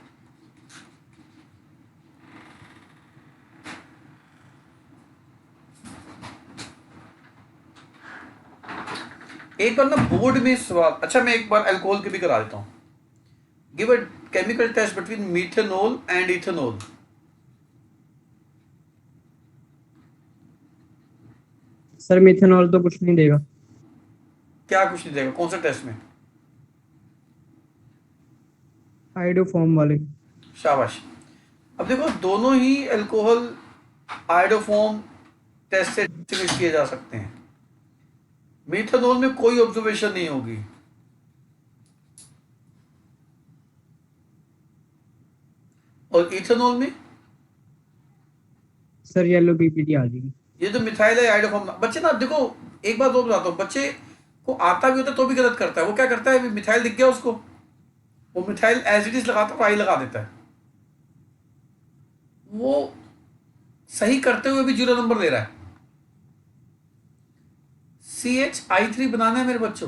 एक बार ना बोर्ड में सवाल, अच्छा मैं एक बार अल्कोहल के भी करा देता हूं। Give a chemical test between methanol and ethanol. Sir methanol तो कुछ नहीं देगा। क्या कुछ नहीं देगा? कौन सा टेस्ट में? आइडोफॉर्म वाले। शाबाश। अब देखो दोनों ही अल्कोहल आइडोफॉर्म टेस्ट से डिस्टिंग्विश किए जा सकते हैं। मीथेनॉल में कोई ऑब्जर्वेशन नहीं होगी, और इथेनॉल में सर येलो पीपीटी आ जाएगी। ये जो मिथाइल है आइडोफॉर्म। बच्चे ना देखो, एक बात और बताता हूँ, बच्चे को आता भी होता है तो भी गलत करता है। वो क्या करता है, मिथाइल दिख गया उसको, वो मिथाइल एज इट इज लगाता है, आई लगा देता है। वो सही करते हुए भी 0 नंबर दे रहा है। CH3 बनाना है मेरे बच्चों।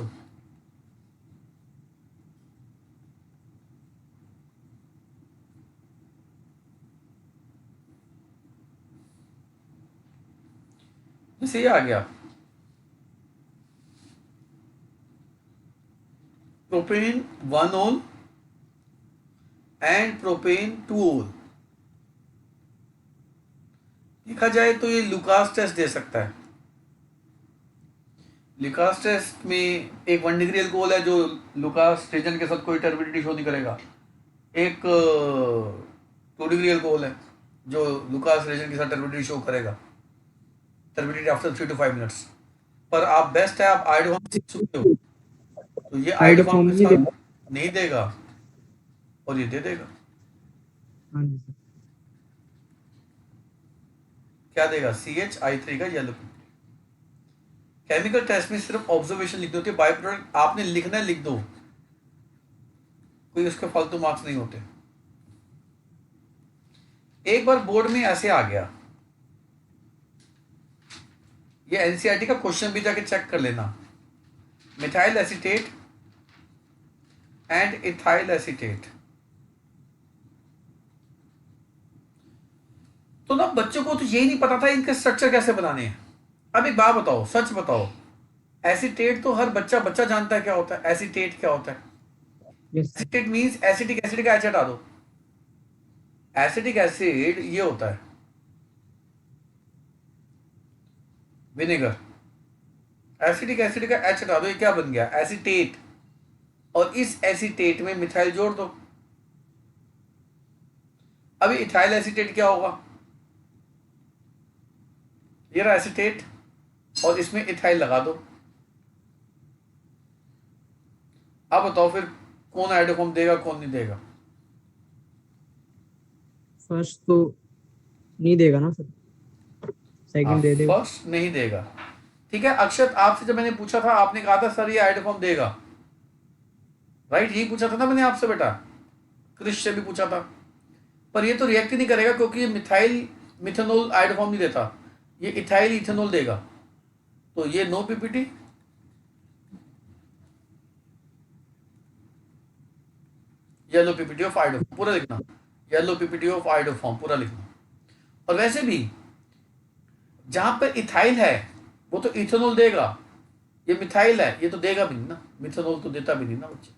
जैसे ये आ गया प्रोपेन 1 ओल एंड प्रोपेन 2 ओल। देखा जाए तो ये लुकास टेस्ट दे सकता है। लुकास टेस्ट में एक 1 डिग्री अल्कोहल है जो लुकास रीजन के साथ कोई टर्बिडिटी शो नहीं करेगा। एक 2 डिग्री अल्कोहल है जो लुकास रीजन के साथ टर्बिडिटी शो करेगा, टर्बिडिटी आफ्टर 3 to 5 मिनट्स। पर आप बेस्ट है, आप आइडोफॉर्म सीख सकते हो, तो ये आइडोफॉर्म आइडोफॉर्म के नहीं साथ देगा। नहीं देगा और ये दे देगा। हाँ जी सर। क्या देगा? CH3 का येलो। केमिकल टेस्ट में सिर्फ ऑब्जर्वेशन लिखनी होती है, बाय प्रोडक्ट आपने लिखना है, लिख दो, कोई उसके फालतू मार्क्स नहीं होते। एक बार बोर्ड में ऐसे आ गया, ये एनसीईआरटी का क्वेश्चन भी जाके चेक कर लेना। Methyl acetate and ethyl acetate. तो ना बच्चों को तो यही नहीं पता था इनके स्ट्रक्चर कैसे बनाने हैं। अब एक बात बताओ, सच बताओ, एसीटेट तो हर बच्चा जानता है क्या होता है। एसीटेट क्या होता है? Yes sir. Acetate means acetic acid का एच हटा दो। एसिटिक एसिड ये होता है विनेगर। एसिटिक एसिड का एच हटा दो, ये क्या बन गया? एसीटेट। और इस एसीटेट में मिथाइल जोड़ दो। अभी इथाइल एसीटेट क्या होगा? ये रहा एसीटेट और इसमें इथाइल लगा दो। अब बताओ फिर कौन आइडोफॉर्म देगा कौन नहीं देगा? फर्स्ट तो नहीं देगा ना सर, सेकंड दे देगा। फर्स्ट नहीं देगा। ठीक है अक्षत, आपसे जब मैंने पूछा था आपने कहा था सर ये आइडोफॉर्म देगा, राइट? यही पूछा था ना मैंने आपसे बेटा, क्रिश से भी पूछा था। पर ये तो रिएक्ट ही नहीं करेगा क्योंकि ये मिथाइल मिथेनॉल आइडोफॉर्म नहीं देता, ये इथाइल इथेनॉल देगा। तो ये no PPT, yellow PPT of iodoform पूरा लिखना, येलो पीपीटी ऑफ आइडोफॉर्म पूरा लिखना। और वैसे भी जहां पर इथाइल है वो तो इथेनॉल देगा, ये मिथाइल है ये तो देगा भी नहीं ना, मिथेनॉल तो देता भी नहीं ना बच्चे।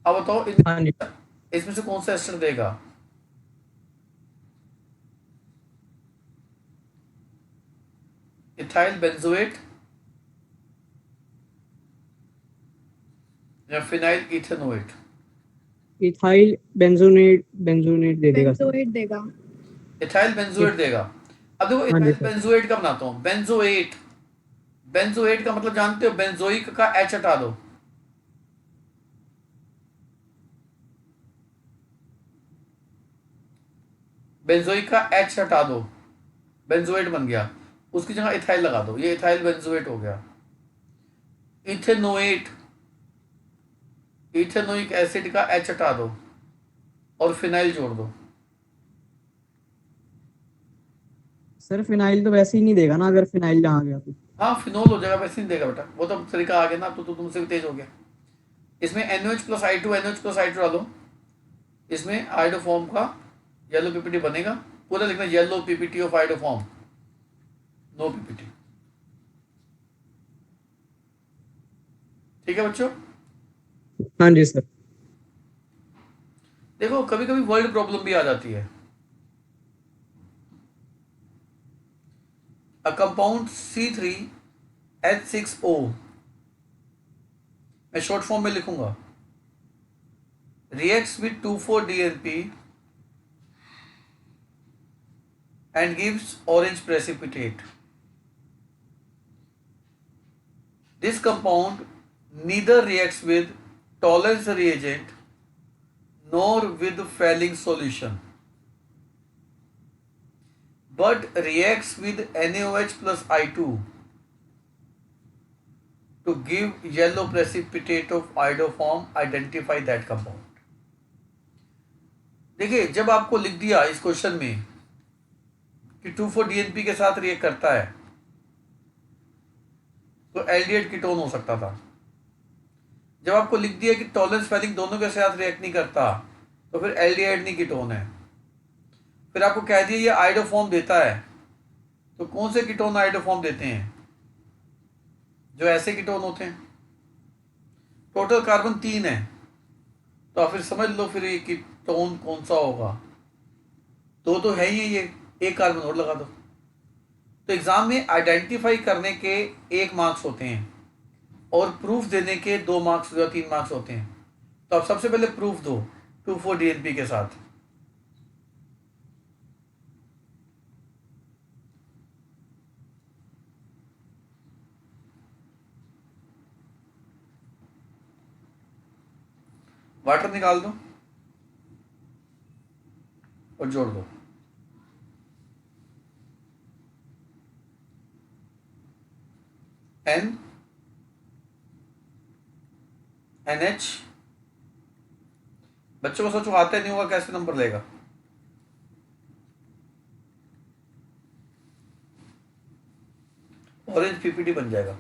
अब बताओ हाँ जी इसमें से कौन सा एस्टर देगा? इथाइल बेंजोएट या फिनाइल इथेनोएट? इथाइल बेंजोनेट दे देगा सर। बेंजोएट देगा। इथाइल बेंजोएट देगा। अब देखो हाँ जी इथाइल सर। बेंजोएट का बनाता हूं, बेंजोएट, बेंजोएट का मतलब जानते हो, बेंजोइक का एच हटा दो, बेंजोइक का एच हटा दो, बेंजोएट बन गया, उसकी जगह इथाइल लगा दो, ये इथाइल बेंजोएट हो गया। इथेनोएट, इथेनोइक एसिड का एच हटा दो और फिनाइल जोड़ दो। सर फिनाइल तो वैसे ही नहीं देगा ना, अगर फिनाइल जहाँ गया तो। हाँ फिनोल हो जाएगा, वैसे नहीं देगा बेटा, वो तो तरीका आ गया ना, तो तुमसे भी तेज हो गया। इसमें NOH plus I2 NOH plus I2 डालो, इसमें आइडोफॉर्म का येलो पीपीटी बनेगा, पूरा लिखना yellow PPT of iodoform, no PPT. ठीक है बच्चों? हाँ जी सर। देखो कभी कभी वर्ड प्रॉब्लम भी आ जाती है। अ कंपाउंड C3H6O, मैं शॉर्ट फॉर्म में लिखूंगा, reacts with 2,4-DNP and gives orange precipitate. This compound neither reacts with Tollens reagent nor with Fehling solution, but reacts with NaOH plus I2 to give yellow precipitate of iodoform. Identify that compound. देखिए जब आपको लिख दिया इस क्वेश्चन में कि 2,4-DNP के साथ रिएक्ट करता है तो एल्डिहाइड कीटोन हो सकता था। जब आपको लिख दिया कि टॉलरेंस फेलिंग दोनों के साथ रिएक्ट नहीं करता तो फिर एल्डिहाइड नहीं कीटोन है। फिर आपको कह दिया ये आइडोफॉर्म देता है, तो कौन से कीटोन आइडोफॉर्म देते हैं? जो ऐसे कीटोन होते हैं। टोटल कार्बन 3 है, तो आप फिर समझ लो फिर ये कीटोन कौन सा होगा। दो तो है ही, ये एक कार्बन और लगा दो। तो एग्जाम में आइडेंटिफाई करने के 1 मार्क्स होते हैं और प्रूफ देने के 2 मार्क्स या 3 मार्क्स होते हैं। तो आप सबसे पहले प्रूफ दो 2,4-DNP के साथ। वाटर निकाल दो और जोड़ दो। NH, बच्चों को सोचो आता नहीं होगा कैसे नंबर लेगा। ऑरेंज पीपीटी बन जाएगा।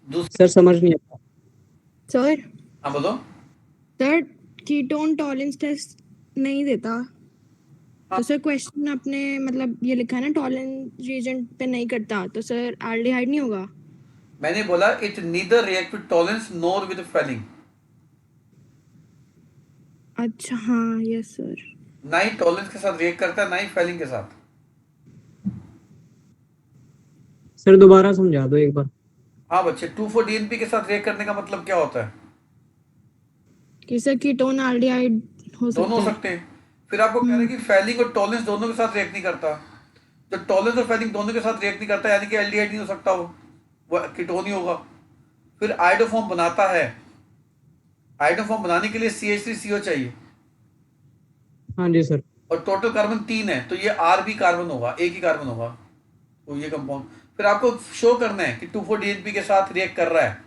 सर समझ नहीं आता। सर हाँ बोलो। सर कीटोन टॉलरेंस टेस्ट नहीं देता। तो सर क्वेश्चन आपने मतलब ये लिखा है ना टॉलरेंस रिएजेंट पे नहीं करता, तो सर एल्डिहाइड नहीं होगा। मैंने बोला it neither react with tolerance nor with Fehling. अच्छा हाँ यस सर। ना ही टॉलरेंस के साथ रिएक्ट करता है ना ही फेलिंग के साथ। सर दोबारा समझा दो एक बार। हाँ बच्चे 2,4-DNP के साथ रिएक्ट करने का मतलब क्या होता है? कि सर कीटोन एल्डिहाइड हो दोनों हो सकता है। सकते हैं। फिर आपको कह रहे हैं कि फेलिंग और टॉलरेंस दोनों के साथ रिएक्ट नहीं करता। तो टॉलरेंस और फेलिंग दोनों के साथ रिएक्ट नहीं करता यानी कि एल्डिहाइड नहीं हो सकता, वो कीटोन ही होगा। फिर आइडोफॉर्म बनाता है, आइडोफॉर्म बनाने के लिए CH3CO चाहिए हाँ जी सर। और टोटल कार्बन 3 है, तो ये R भी कार्बन होगा, एक ही कार्बन होगा तो ये कंपाउंड। फिर आपको शो करना है कि 2,4-DNP के साथ रिएक्ट कर रहा है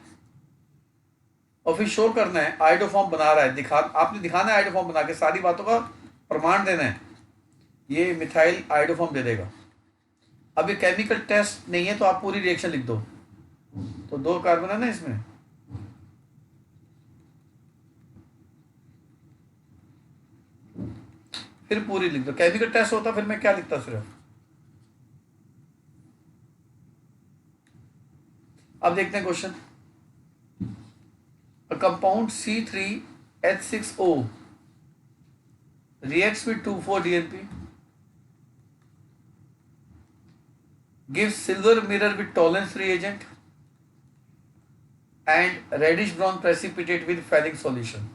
और फिर शो करना है आइडोफॉर्म बना रहा है। आपने दिखाना है आइडोफॉर्म बना के, सारी बातों का प्रमाण देना है। ये मिथाइल आइडोफॉर्म दे देगा। अब ये केमिकल टेस्ट नहीं है तो आप पूरी रिएक्शन लिख दो। तो 2 कार्बन है ना इसमें, फिर पूरी लिख दो। केमिकल टेस्ट होता फिर मैं क्या लिखता सिर्फ। अब देखते हैं question. A compound C3H6O reacts with 2,4-DNP, gives silver mirror with tolerance reagent and reddish brown precipitate with Fehling solution,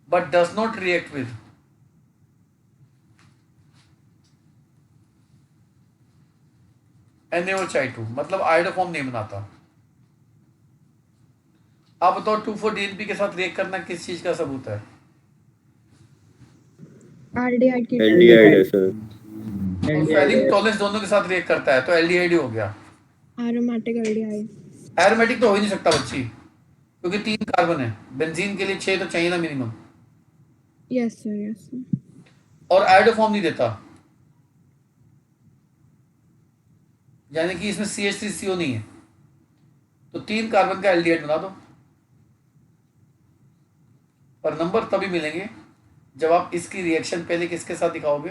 but does not react with NaOH2, मतलब आयोडोफॉर्म नहीं बनाता। आप बताओ 2,4-DNP के साथ रिएक्ट करना किस चीज का सबूत है? एल्डिहाइड की एल्डिहाइड है सर। और फेलिंग टॉलरेंस दोनों के साथ रिएक्ट करता है तो एल्डिहाइड हो गया। Aromatic aldehyde. एरोमेटिक तो हो ही नहीं सकता बच्ची, क्योंकि 3 कार्बन है। बेंजीन के लिए 6 तो चाहिए ना minimum. Yes sir, yes sir. और आयोडोफॉर्म नहीं देता, यानी कि इसमें CH3CO नहीं है, तो 3 कार्बन का एल्डिहाइड बना दो। पर नंबर तभी मिलेंगे जब आप इसकी रिएक्शन पहले किसके साथ दिखाओगे,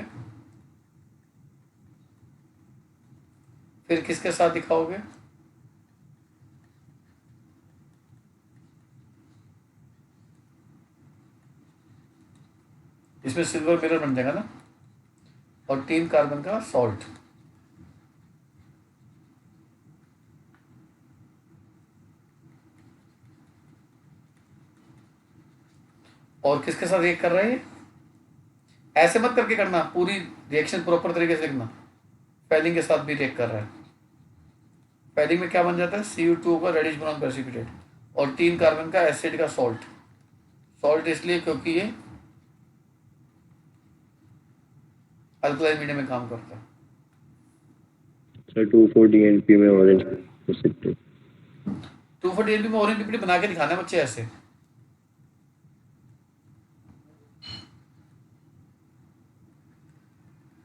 फिर किसके साथ दिखाओगे, इसमें सिल्वर मिरर बन जाएगा ना, और 3 कार्बन का सॉल्ट। और किसके साथ रिएक्ट कर रहे हैं? ऐसे मत करके करना, पूरी रिएक्शन प्रॉपर तरीके से लिखना। फेलिंग के साथ भी रिएक्ट कर रहा है। फेलिंग में क्या बन जाता है? Cu2 का रेडिश ब्राउन प्रेसिपिटेट और 3 कार्बन का एसिड का सॉल्ट। सॉल्ट इसलिए क्योंकि ये अल्कलाइन मीडियम में काम करता है। सर 2,4-DNP में ऑरेंज प्रेसिपिटेट। 2,4-DNP में ऑरेंज पीपीटी बना के दिखाना है बच्चे ऐसे।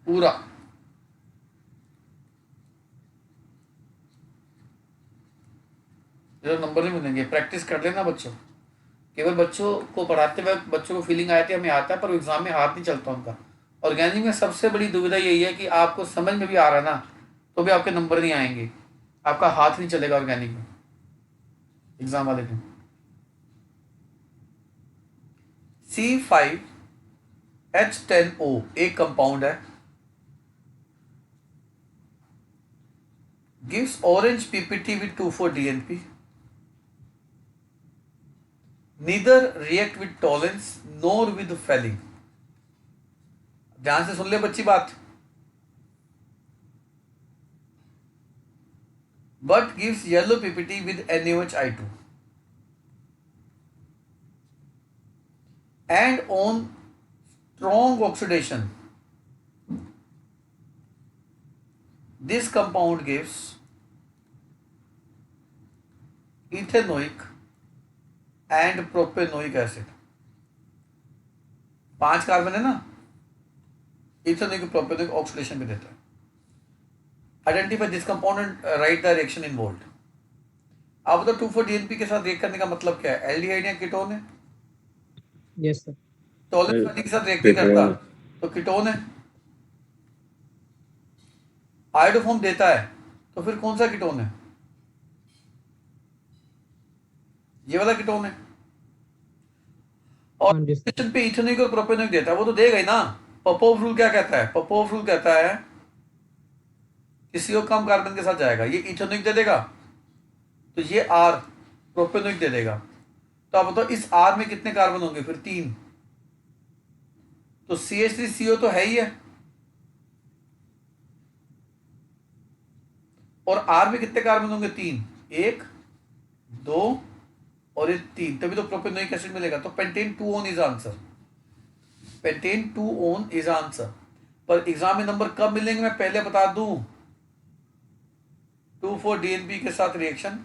पूरा नंबर नहीं मिलेंगे, प्रैक्टिस कर लेना बच्चों। केवल बच्चों को पढ़ाते वक्त बच्चों को फीलिंग आती है हमें आता है, पर एग्जाम में हाथ नहीं चलता उनका। ऑर्गेनिक में सबसे बड़ी दुविधा यही है कि आपको समझ में भी आ रहा है ना, तो भी आपके नंबर नहीं आएंगे, आपका हाथ नहीं चलेगा ऑर्गेनिक में एग्जाम वाले दिन। C5H10O एक कंपाउंड है, gives orange PPT with 2,4-DNP, neither react with tolerance nor with Fehling। ध्यान से सुन ले बच्ची बात। but gives yellow PPT with NaOH2 and on strong oxidation this compound gives ethanoic and propanoic acid। 5 carbon है ना, इथेनोइक प्रोपेनोइक ऑक्सीडेशन भी देता है। Identify this compound and right the reaction involved. आप बताओ 2,4-DNP के साथ रिएक्ट करने का मतलब क्या है? एल्डिहाइड या कीटोन है? Yes sir. टॉलरेंस वाली के साथ रिएक्ट नहीं करता तो कीटोन है। आयोडोफॉर्म देता है तो फिर कौन सा कीटोन है? ये वाला कीटोन है। और हाँ जी सर। ऑक्सीडेशन पे इथेनोइक और प्रोपेनोइक देता है, वो तो देगा ही ना। पपोव रूल क्या कहता है? पपोव रूल कहता है कि CO कम कार्बन के साथ जाएगा, ये इथेनोइक दे देगा तो ये R प्रोपेनोइक दे देगा। तो आप बताओ इस R में कितने कार्बन होंगे? फिर 3। तो CH3CO तो है ही है, और R में कितने कार्बन होंगे? 3, 1 2 और ये 3, तभी तो प्रोपेनोइक एसिड मिलेगा। तो pentane 2-on is answer. Pentane 2-on is answer. पर एग्जाम में नंबर कब मिलेंगे मैं पहले बता दूं। 2,4-DNP के साथ रिएक्शन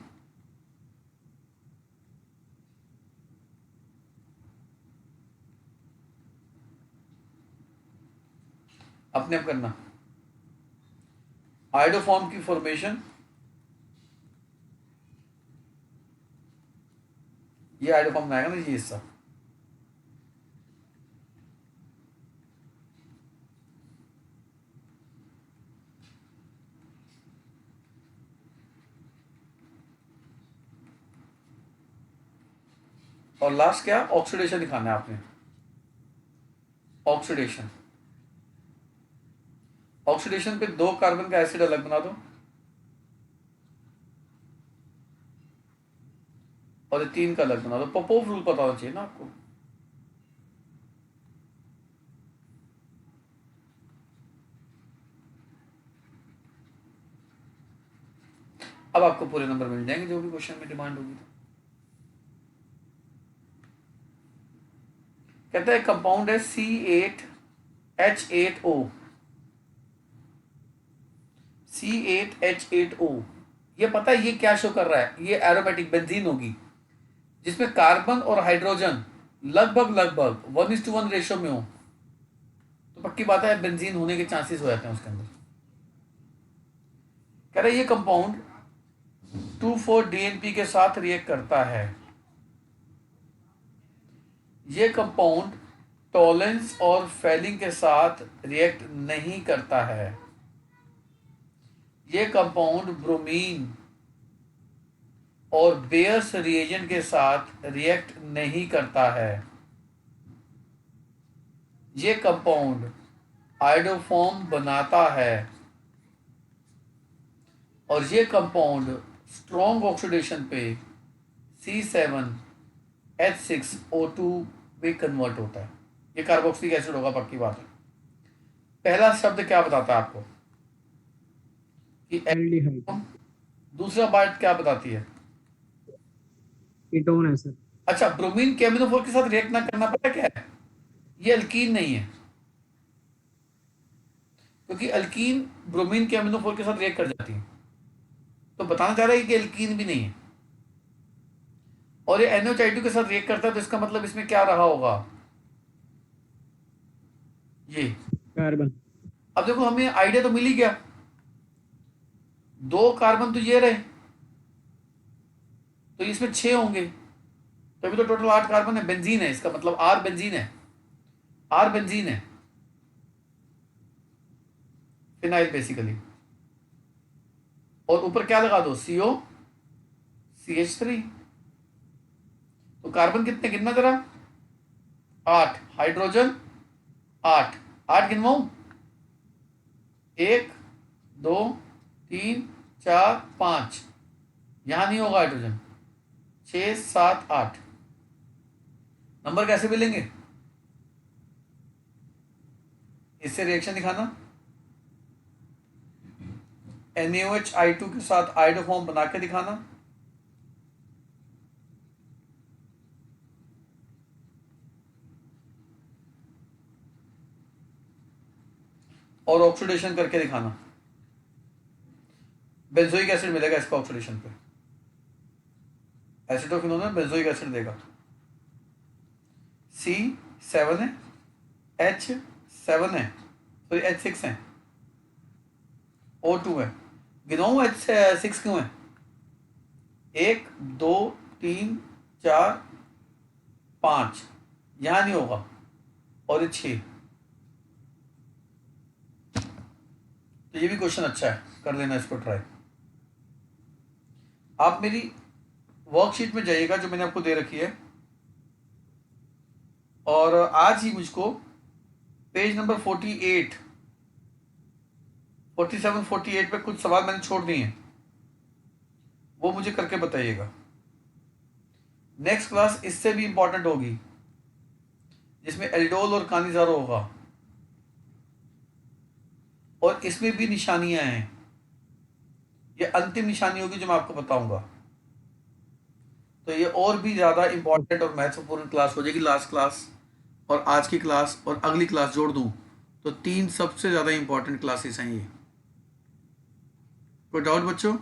अपने आप करना। आयोडोफॉर्म की फॉर्मेशन, ये आयोडोफॉर्म में आएगा ना, ये हिस्सा। और लास्ट क्या, ऑक्सीडेशन दिखाना है आपने। ऑक्सीडेशन, ऑक्सीडेशन पे 2 कार्बन का एसिड अलग बना दो और 3 का अलग बना दो। पॉपोव रूल पता होना चाहिए ना आपको। अब आपको पूरे नंबर मिल जाएंगे जो भी क्वेश्चन में डिमांड होगी। तो कहता है कंपाउंड है C8H8O। C8H8O, ये पता है ये क्या शो कर रहा है? ये एरोमेटिक बेंजीन होगी, जिसमें कार्बन और हाइड्रोजन लगभग 1:1 रेशो में हो, तो पक्की बात है बेंजीन होने के चांसेस हो जाते हैं उसके अंदर। कह रहा है ये कंपाउंड 2,4-DNP के साथ रिएक्ट करता है। ये कंपाउंड टॉलेंस और फेलिंग के साथ रिएक्ट नहीं करता है। ये कंपाउंड ब्रोमीन और बेयर्स रिएजेंट के साथ रिएक्ट नहीं करता है। ये कंपाउंड आयोडोफॉर्म बनाता है और ये कंपाउंड स्ट्रॉन्ग ऑक्सीडेशन पे C7H6O2 में कन्वर्ट होता है। ये कार्बोक्सिलिक एसिड होगा, पक्की बात है। पहला शब्द क्या बताता है आपको कि एल्डिहाइड, दूसरा बात क्या बताती है? कीटोन है सर। अच्छा, ब्रोमीन के अमीनो के साथ रिएक्ट ना करना, पता क्या है? ये अल्कीन नहीं है, क्योंकि अल्कीन ब्रोमीन के अमीनो के साथ रिएक्ट कर जाती है। तो बताना चाह रहा है कि अल्कीन भी नहीं है और ये NH2 के साथ रिएक्ट करता है, तो इसका मतलब इसमें क्या रहा होगा? ये कार्बन। अब देखो हमें आइडिया तो मिल ही गया, 2 कार्बन तो ये रहे, तो इसमें 6 होंगे, तो अभी तो टोटल 8 कार्बन है। बेंजीन है, इसका मतलब R बेंजीन है, R बेंजीन है, फिनाइल बेसिकली। और ऊपर क्या लगा दो? CO CH3। तो कार्बन कितने गिनना जरा? 8, हाइड्रोजन 8, 8 गिनवाऊं? 1 2 3 4 5, यहां नहीं होगा हाइड्रोजन। 6 7 8 नंबर कैसे मिलेंगे? इससे रिएक्शन दिखाना, NaOH के साथ आयोडोफॉर्म बना के दिखाना, और ऑक्सीडेशन करके दिखाना। बेंजोइक एसिड मिलेगा इसका ऑक्सीडेशन पे, एसिटोफिनोन में बेंजोइक एसिड देगा। C7 है, H7 है, सॉरी H6 है, O2 है। गिनाऊं H6 क्यों है? 1 2 3 4 5, यहां नहीं होगा, और ये 6। तो ये भी क्वेश्चन अच्छा है, कर लेना इसको ट्राई। आप मेरी वर्कशीट में जाइएगा जो मैंने आपको दे रखी है, और आज ही मुझको पेज नंबर 47 पे कुछ सवाल मैंने छोड़ दिए हैं, वो मुझे करके बताइएगा। नेक्स्ट क्लास इससे भी इंपॉर्टेंट होगी, जिसमें एल्डोल और कानिजारो होगा, और इसमें भी निशानियां हैं। ये अंतिम निशानी होगी जो मैं आपको बताऊंगा। तो ये और भी ज़्यादा इंपॉर्टेंट और महत्वपूर्ण क्लास हो जाएगी। लास्ट क्लास और आज की क्लास और अगली क्लास जोड़ दूं तो 3 सबसे ज़्यादा इंपॉर्टेंट क्लासेस हैं ये। कोई डाउट बच्चों?